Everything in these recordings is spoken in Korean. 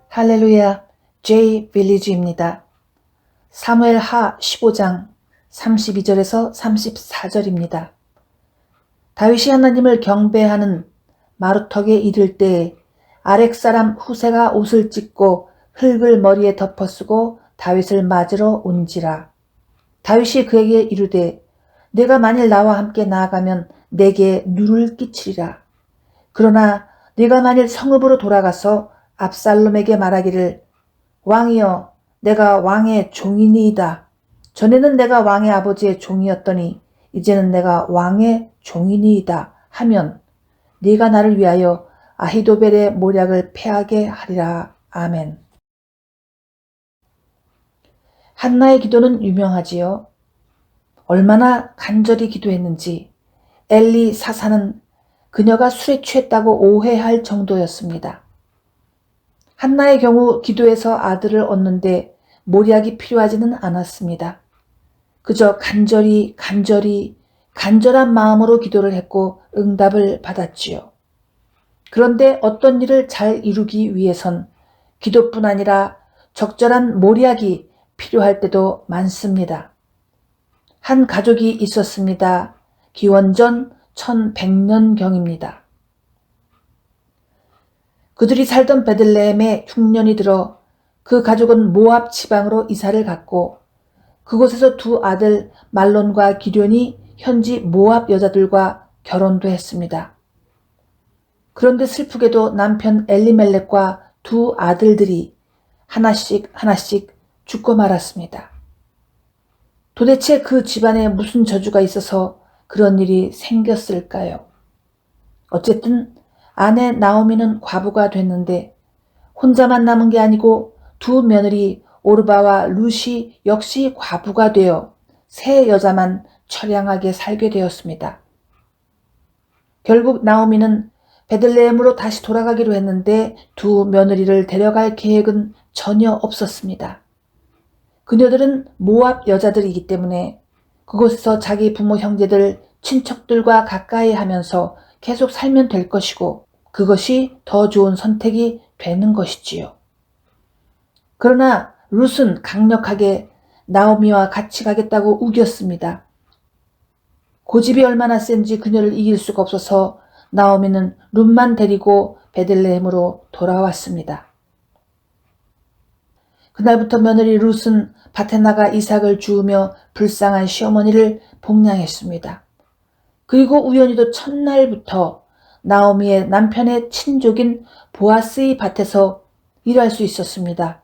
할렐루야, J 빌리지입니다. 사무엘 하 15장 32절에서 34절입니다. 다윗이 하나님을 경배하는 마루턱에 이를 때에 아렉 사람 후세가 옷을 찢고 흙을 머리에 덮어쓰고 다윗을 맞으러 온지라. 다윗이 그에게 이르되 내가 만일 나와 함께 나아가면 내게 누를 끼치리라. 그러나 네가 만일 성읍으로 돌아가서 압살롬에게 말하기를 왕이여 내가 왕의 종이니이다. 전에는 내가 왕의 아버지의 종이었더니 이제는 내가 왕의 종이니이다 하면 네가 나를 위하여 아히도벨의 모략을 패하게 하리라. 아멘. 한나의 기도는 유명하지요. 얼마나 간절히 기도했는지 엘리 사사는 그녀가 술에 취했다고 오해할 정도였습니다. 한나의 경우 기도해서 아들을 얻는데 모략이 필요하지는 않았습니다. 그저 간절한 마음으로 기도를 했고 응답을 받았지요. 그런데 어떤 일을 잘 이루기 위해선 기도뿐 아니라 적절한 모략이 필요할 때도 많습니다. 한 가족이 있었습니다. 기원전 1100년경입니다. 그들이 살던 베들레헴에 흉년이 들어 그 가족은 모압 지방으로 이사를 갔고 그곳에서 두 아들 말론과 기럧이 현지 모압 여자들과 결혼도 했습니다. 그런데 슬프게도 남편 엘리멜렉과 두 아들들이 하나씩 죽고 말았습니다. 도대체 그 집안에 무슨 저주가 있어서 그런 일이 생겼을까요? 어쨌든 아내 나오미는 과부가 됐는데 혼자만 남은 게 아니고 두 며느리 오르바와 룻이 역시 과부가 되어 세 여자만 처량하게 살게 되었습니다. 결국 나오미는 베들레헴으로 다시 돌아가기로 했는데 두 며느리를 데려갈 계획은 전혀 없었습니다. 그녀들은 모압 여자들이기 때문에 그곳에서 자기 부모 형제들, 친척들과 가까이 하면서 계속 살면 될 것이고 그것이 더 좋은 선택이 되는 것이지요. 그러나 룻은 강력하게 나오미와 같이 가겠다고 우겼습니다. 고집이 얼마나 센지 그녀를 이길 수가 없어서 나오미는 룻만 데리고 베들레헴으로 돌아왔습니다. 그날부터 며느리 룻은 밭에 나가 이삭을 주우며 불쌍한 시어머니를 복냥했습니다. 그리고 우연히도 첫날부터 나오미의 남편의 친족인 보아스의 밭에서 일할 수 있었습니다.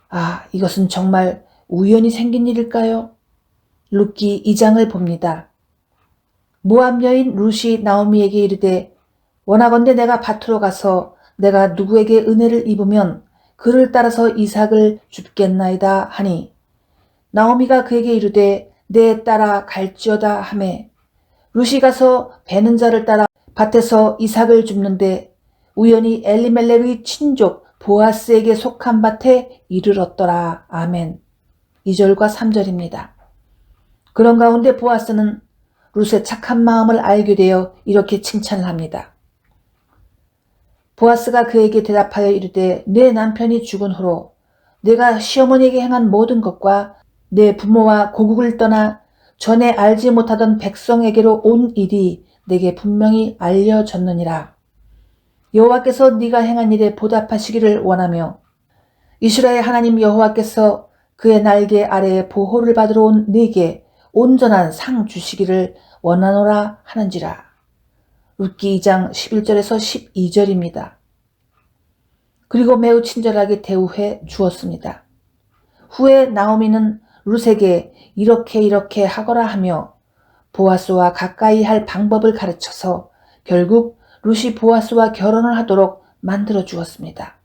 아, 이것은 정말 우연히 생긴 일일까요? 룻기 2장을 봅니다. 모압 여인 룻이 나오미에게 이르되 원하건대 내가 밭으로 가서 내가 누구에게 은혜를 입으면 그를 따라서 이삭을 줍겠나이다 하니 나오미가 그에게 이르되 내 따라 갈지어다 하매 룻이 가서 베는 자를 따라 밭에서 이삭을 줍는데 우연히 엘리멜렉의 친족 보아스에게 속한 밭에 이르렀더라. 아멘. 2절과 3절입니다. 그런 가운데 보아스는 룻의 착한 마음을 알게 되어 이렇게 칭찬을 합니다. 보아스가 그에게 대답하여 이르되 내 남편이 죽은 후로 내가 시어머니에게 행한 모든 것과 내 부모와 고국을 떠나 전에 알지 못하던 백성에게로 온 일이 내게 분명히 알려졌느니라. 여호와께서 네가 행한 일에 보답하시기를 원하며 이스라엘 하나님 여호와께서 그의 날개 아래에 보호를 받으러 온 네게 온전한 상 주시기를 원하노라 하는지라. 룻기 2장 11절에서 12절입니다. 그리고 매우 친절하게 대우해 주었습니다. 후에 나오미는 룻에게 이렇게 하거라 하며 보아스와 가까이 할 방법을 가르쳐서 결국 룻이 보아스와 결혼을 하도록 만들어 주었습니다.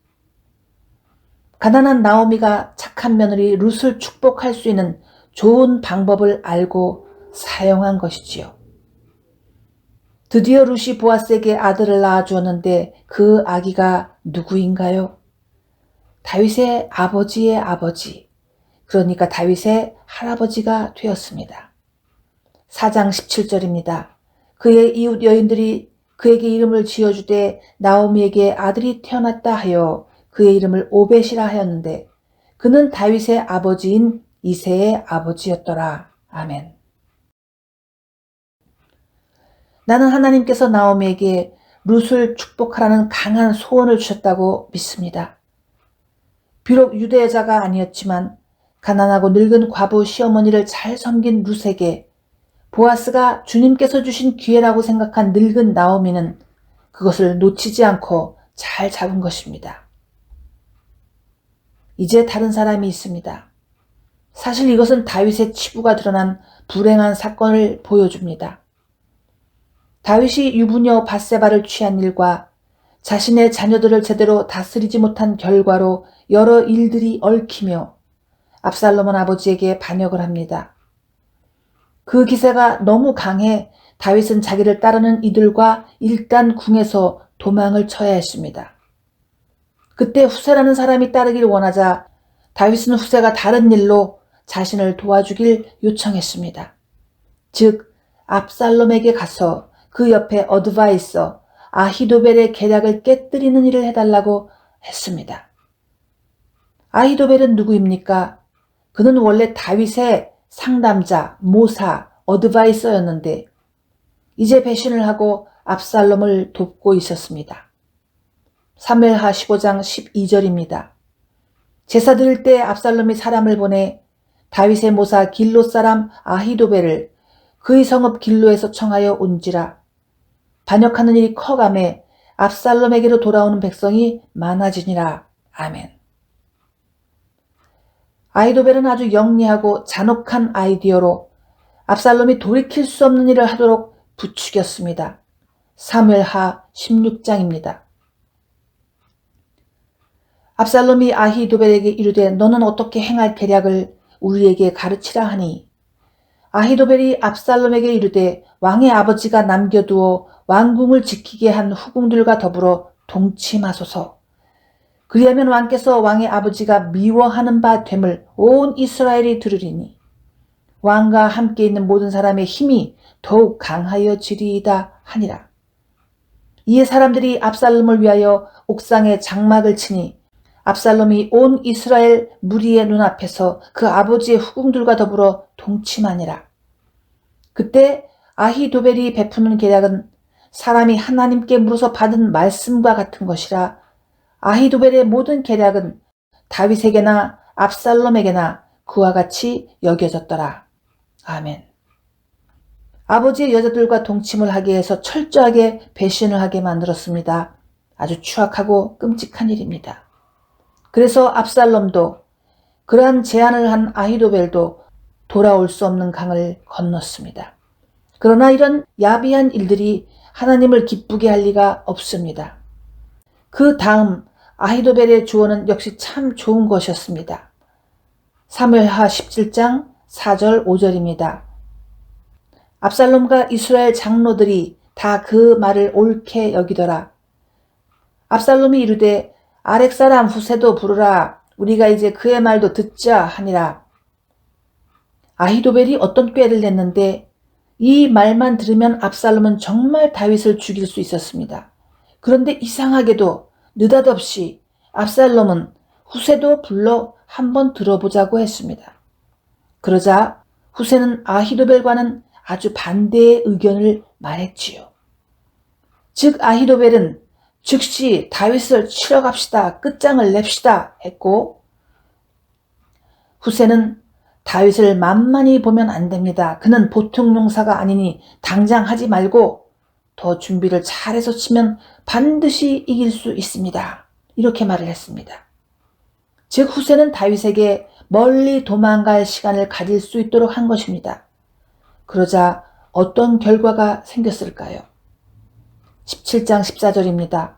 가난한 나오미가 착한 며느리 룻을 축복할 수 있는 좋은 방법을 알고 사용한 것이지요. 드디어 룻이 보아스에게 아들을 낳아 주었는데 그 아기가 누구인가요? 다윗의 아버지의 아버지, 그러니까 다윗의 할아버지가 되었습니다. 4장 17절입니다. 그의 이웃 여인들이 그에게 이름을 지어주되 나오미에게 아들이 태어났다 하여 그의 이름을 오벳이라 하였는데 그는 다윗의 아버지인 이새의 아버지였더라. 아멘. 나는 하나님께서 나오미에게 룻을 축복하라는 강한 소원을 주셨다고 믿습니다. 비록 유대 여자가 아니었지만 가난하고 늙은 과부 시어머니를 잘 섬긴 룻에게 보아스가 주님께서 주신 기회라고 생각한 늙은 나오미는 그것을 놓치지 않고 잘 잡은 것입니다. 이제 다른 사람이 있습니다. 사실 이것은 다윗의 치부가 드러난 불행한 사건을 보여줍니다. 다윗이 유부녀 밧세바를 취한 일과 자신의 자녀들을 제대로 다스리지 못한 결과로 여러 일들이 얽히며 압살롬은 아버지에게 반역을 합니다. 그 기세가 너무 강해 다윗은 자기를 따르는 이들과 일단 궁에서 도망을 쳐야 했습니다. 그때 후세라는 사람이 따르길 원하자 다윗은 후세가 다른 일로 자신을 도와주길 요청했습니다. 즉 압살롬에게 가서 그 옆에 어드바이서 아히도벨의 계략을 깨뜨리는 일을 해달라고 했습니다. 아히도벨은 누구입니까? 그는 원래 다윗의 상담자, 모사, 어드바이서였는데 이제 배신을 하고 압살롬을 돕고 있었습니다. 사무엘하 15장 12절입니다. 제사 드릴 때 압살롬이 사람을 보내 다윗의 모사 길로 사람 아히도벨을 그의 성읍 길로에서 청하여 온지라. 반역하는 일이 커가매 압살롬에게로 돌아오는 백성이 많아지니라. 아멘. 아히도벨은 아주 영리하고 잔혹한 아이디어로 압살롬이 돌이킬 수 없는 일을 하도록 부추겼습니다. 사무엘하 16장입니다. 압살롬이 아히도벨에게 이르되 너는 어떻게 행할 계략을 우리에게 가르치라 하니 아히도벨이 압살롬에게 이르되 왕의 아버지가 남겨두어 왕궁을 지키게 한 후궁들과 더불어 동침하소서. 그리하면 왕께서 왕의 아버지가 미워하는 바 됨을 온 이스라엘이 들으리니 왕과 함께 있는 모든 사람의 힘이 더욱 강하여지리이다 하니라. 이에 사람들이 압살롬을 위하여 옥상에 장막을 치니 압살롬이 온 이스라엘 무리의 눈앞에서 그 아버지의 후궁들과 더불어 동침하니라. 그때 아히도벨이 베푸는 계략은 사람이 하나님께 물어서 받은 말씀과 같은 것이라. 아히도벨의 모든 계략은 다윗에게나 압살롬에게나 그와 같이 여겨졌더라. 아멘. 아버지의 여자들과 동침을 하게 해서 철저하게 배신을 하게 만들었습니다. 아주 추악하고 끔찍한 일입니다. 그래서 압살롬도 그러한 제안을 한 아히도벨도 돌아올 수 없는 강을 건넜습니다. 그러나 이런 야비한 일들이 하나님을 기쁘게 할 리가 없습니다. 그 다음 아히도벨의 조언은 역시 참 좋은 것이었습니다. 사무엘하 17장 4절 5절입니다. 압살롬과 이스라엘 장로들이 다 그 말을 옳게 여기더라. 압살롬이 이르되 아렉 사람 후세도 부르라. 우리가 이제 그의 말도 듣자 하니라. 아히도벨이 어떤 꾀를 냈는데 이 말만 들으면 압살롬은 정말 다윗을 죽일 수 있었습니다. 그런데 이상하게도 느닷없이 압살롬은 후세도 불러 한번 들어보자고 했습니다. 그러자 후세는 아히도벨과는 아주 반대의 의견을 말했지요. 즉 아히도벨은 즉시 다윗을 치러 갑시다. 끝장을 냅시다 했고 후세는 다윗을 만만히 보면 안 됩니다. 그는 보통 용사가 아니니 당장 하지 말고 더 준비를 잘해서 치면 반드시 이길 수 있습니다. 이렇게 말을 했습니다. 즉 후세는 다윗에게 멀리 도망갈 시간을 가질 수 있도록 한 것입니다. 그러자 어떤 결과가 생겼을까요? 17장 14절입니다.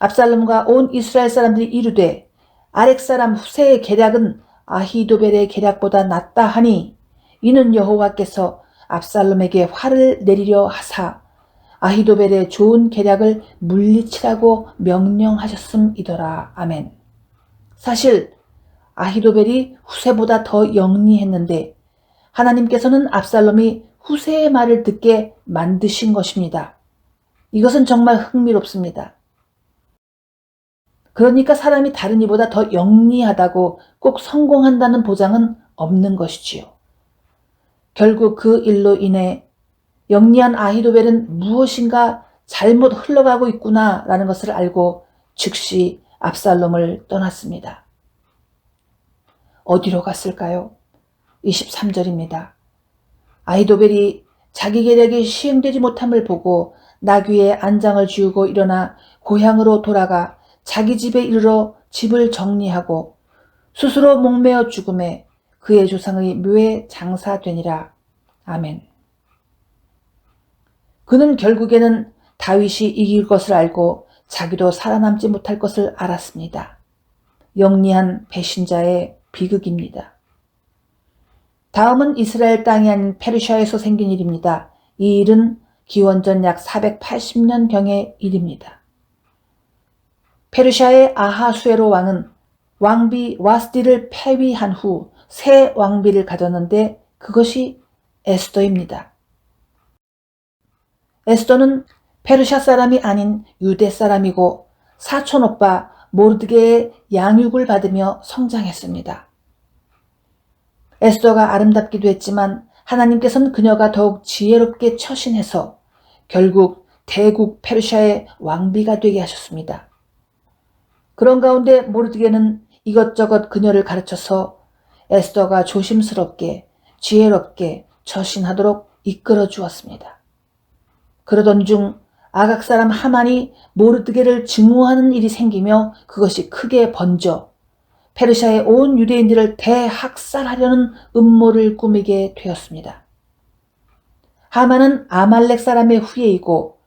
압살롬과 온 이스라엘 사람들이 이르되 아렉 사람 후세의 계략은 아히도벨의 계략보다 낫다 하니 이는 여호와께서 압살롬에게 화를 내리려 하사 아히도벨의 좋은 계략을 물리치라고 명령하셨음이더라. 아멘. 사실 아히도벨이 후세보다 더 영리했는데 하나님께서는 압살롬이 후세의 말을 듣게 만드신 것입니다. 이것은 정말 흥미롭습니다. 그러니까 사람이 다른 이보다 더 영리하다고 꼭 성공한다는 보장은 없는 것이지요. 결국 그 일로 인해 영리한 아히도벨은 무엇인가 잘못 흘러가고 있구나라는 것을 알고 즉시 압살롬을 떠났습니다. 어디로 갔을까요? 23절입니다. 아히도벨이 자기 계략이 시행되지 못함을 보고 나귀에 안장을 지우고 일어나 고향으로 돌아가 자기 집에 이르러 집을 정리하고 스스로 목매어 죽음에 그의 조상의 묘에 장사되니라. 아멘. 그는 결국에는 다윗이 이길 것을 알고 자기도 살아남지 못할 것을 알았습니다. 영리한 배신자의 비극입니다. 다음은 이스라엘 땅이 아닌 페르시아에서 생긴 일입니다. 이 일은 기원전 약 480년경의 일입니다. 페르시아의 아하수에로 왕은 왕비 와스디를 폐위한 후 새 왕비를 가졌는데 그것이 에스더입니다. 에스더는 페르시아 사람이 아닌 유대 사람이고 사촌오빠 모르드게의 양육을 받으며 성장했습니다. 에스더가 아름답기도 했지만 하나님께서는 그녀가 더욱 지혜롭게 처신해서 결국 대국 페르시아의 왕비가 되게 하셨습니다. 그런 가운데 모르드게는 이것저것 그녀를 가르쳐서 에스더가 조심스럽게 지혜롭게 처신하도록 이끌어 주었습니다. 그러던 중 아각 사람 하만이 모르드게를 증오하는 일이 생기며 그것이 크게 번져 페르시아의 온 유대인들을 대학살하려는 음모를 꾸미게 되었습니다. 하만은 아말렉 사람의 후예이고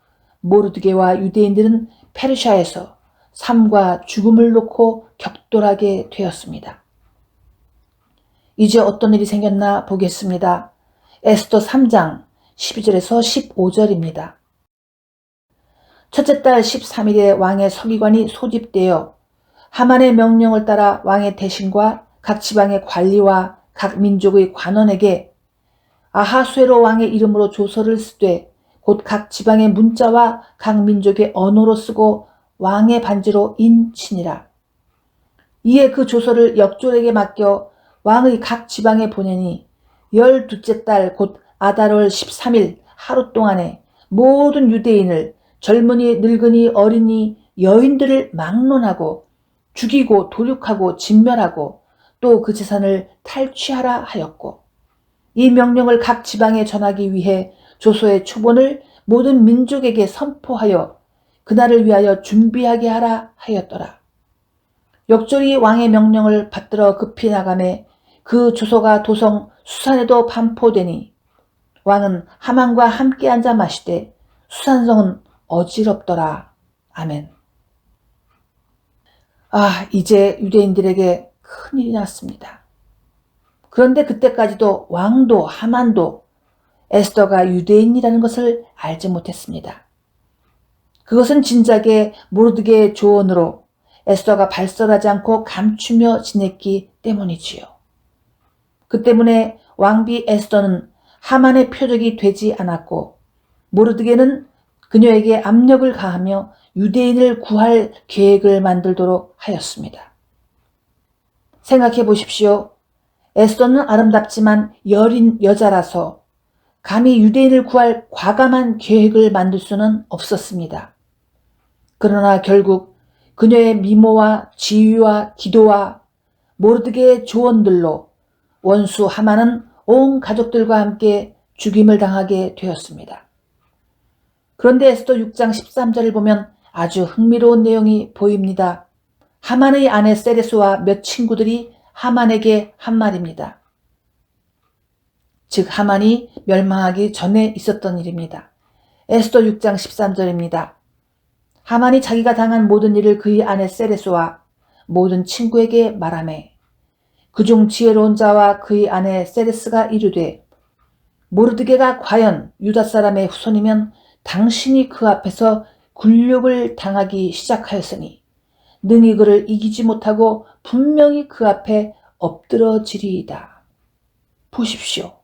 모르드게와 유대인들은 페르시아에서 삶과 죽음을 놓고 격돌하게 되었습니다. 이제 어떤 일이 생겼나 보겠습니다. 에스더 3장 12절에서 15절입니다. 첫째 달 13일에 왕의 서기관이 소집되어 하만의 명령을 따라 왕의 대신과 각 지방의 관리와 각 민족의 관원에게 아하수에로 왕의 이름으로 조서를 쓰되 곧 각 지방의 문자와 각 민족의 언어로 쓰고 왕의 반지로 인치니라. 이에 그 조서를 역졸에게 맡겨 왕의 각 지방에 보내니 12째 달 곧 아달월 13일 하루 동안에 모든 유대인을 젊은이 늙은이 어린이 여인들을 막론하고 죽이고 도륙하고 진멸하고 또 그 재산을 탈취하라 하였고 이 명령을 각 지방에 전하기 위해 조서의 초본을 모든 민족에게 선포하여 그날을 위하여 준비하게 하라 하였더라. 역졸이 왕의 명령을 받들어 급히 나가매 그 조서가 도성 수산에도 반포되니 왕은 하만과 함께 앉아 마시되 수산성은 어지럽더라. 아멘. 이제 유대인들에게 큰일이 났습니다. 그런데 그때까지도 왕도 하만도 에스더가 유대인이라는 것을 알지 못했습니다. 그것은 진작에 모르드게의 조언으로 에스더가 발설하지 않고 감추며 지냈기 때문이지요. 그 때문에 왕비 에스더는 하만의 표적이 되지 않았고 모르드게는 그녀에게 압력을 가하며 유대인을 구할 계획을 만들도록 하였습니다. 생각해 보십시오. 에스더는 아름답지만 여린 여자라서 감히 유대인을 구할 과감한 계획을 만들 수는 없었습니다. 그러나 결국 그녀의 미모와 지위와 기도와 모르드게의 조언들로 원수 하만은 온 가족들과 함께 죽임을 당하게 되었습니다. 그런데 에스더 6장 13절을 보면 아주 흥미로운 내용이 보입니다. 하만의 아내 세레스와 몇 친구들이 하만에게 한 말입니다. 즉 하만이 멸망하기 전에 있었던 일입니다. 에스더 6장 13절입니다. 하만이 자기가 당한 모든 일을 그의 아내 세레스와 모든 친구에게 말하매 그중 지혜로운 자와 그의 아내 세레스가 이르되 모르드게가 과연 유다 사람의 후손이면 당신이 그 앞에서 굴욕을 당하기 시작하였으니 능히 그를 이기지 못하고 분명히 그 앞에 엎드러지리이다. 보십시오.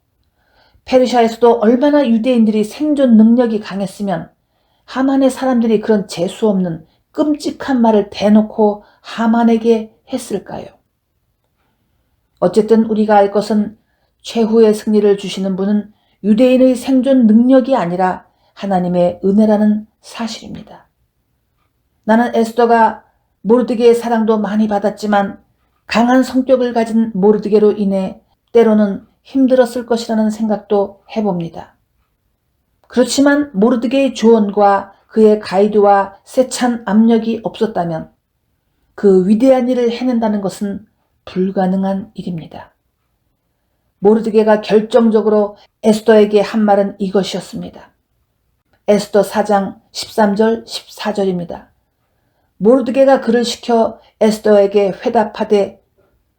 페르시아에서도 얼마나 유대인들이 생존 능력이 강했으면 하만의 사람들이 그런 재수없는 끔찍한 말을 대놓고 하만에게 했을까요? 어쨌든 우리가 알 것은 최후의 승리를 주시는 분은 유대인의 생존 능력이 아니라 하나님의 은혜라는 사실입니다. 나는 에스더가 모르드게의 사랑도 많이 받았지만 강한 성격을 가진 모르드게로 인해 때로는 힘들었을 것이라는 생각도 해봅니다. 그렇지만 모르드게의 조언과 그의 가이드와 세찬 압력이 없었다면 그 위대한 일을 해낸다는 것은 불가능한 일입니다. 모르드게가 결정적으로 에스더에게 한 말은 이것이었습니다. 에스더 4장 13절 14절입니다. 모르드게가 그를 시켜 에스더에게 회답하되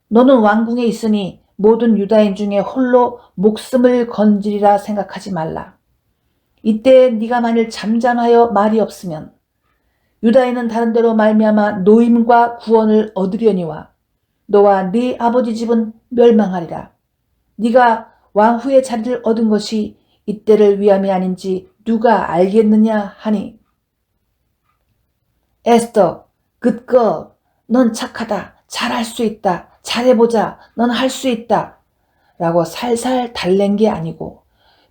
너는 왕궁에 있으니 모든 유다인 중에 홀로 목숨을 건지리라 생각하지 말라. 이때 네가 만일 잠잠하여 말이 없으면 유다인은 다른 데로 말미암아 노임과 구원을 얻으려니와 너와 네 아버지 집은 멸망하리라. 네가 왕후의 자리를 얻은 것이 이때를 위함이 아닌지 누가 알겠느냐 하니 에스더, 굿걸, 넌 착하다, 잘할 수 있다, 잘해보자, 넌 할 수 있다 라고 살살 달랜 게 아니고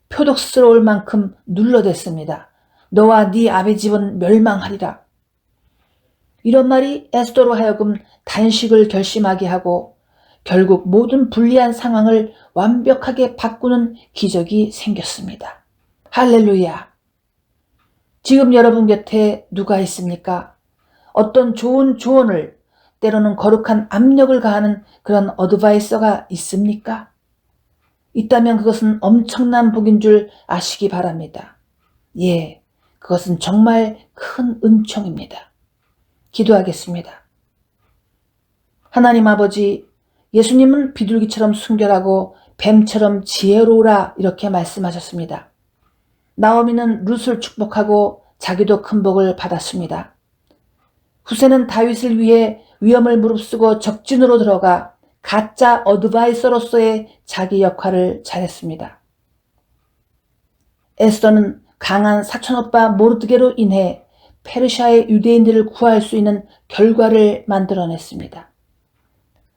표독스러울 만큼 눌러댔습니다. 너와 네 아비 집은 멸망하리라. 이런 말이 에스더로 하여금 단식을 결심하게 하고 결국 모든 불리한 상황을 완벽하게 바꾸는 기적이 생겼습니다. 할렐루야! 지금 여러분 곁에 누가 있습니까? 어떤 좋은 조언을, 때로는 거룩한 압력을 가하는 그런 어드바이서가 있습니까? 있다면 그것은 엄청난 복인 줄 아시기 바랍니다. 예, 그것은 정말 큰 은총입니다. 기도하겠습니다. 하나님 아버지, 예수님은 비둘기처럼 순결하고 뱀처럼 지혜로우라 이렇게 말씀하셨습니다. 나오미는 룻을 축복하고 자기도 큰 복을 받았습니다. 후세는 다윗을 위해 위험을 무릅쓰고 적진으로 들어가 가짜 어드바이서로서의 자기 역할을 잘했습니다. 에스더는 강한 사촌오빠 모르드게로 인해 페르시아의 유대인들을 구할 수 있는 결과를 만들어냈습니다.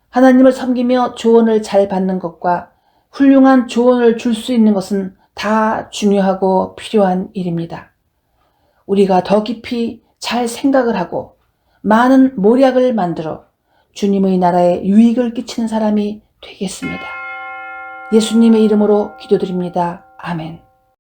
하나님을 섬기며 조언을 잘 받는 것과 훌륭한 조언을 줄 수 있는 것은 다 중요하고 필요한 일입니다. 우리가 더 깊이 잘 생각을 하고 많은 모략을 만들어 주님의 나라에 유익을 끼치는 사람이 되겠습니다. 예수님의 이름으로 기도드립니다. 아멘.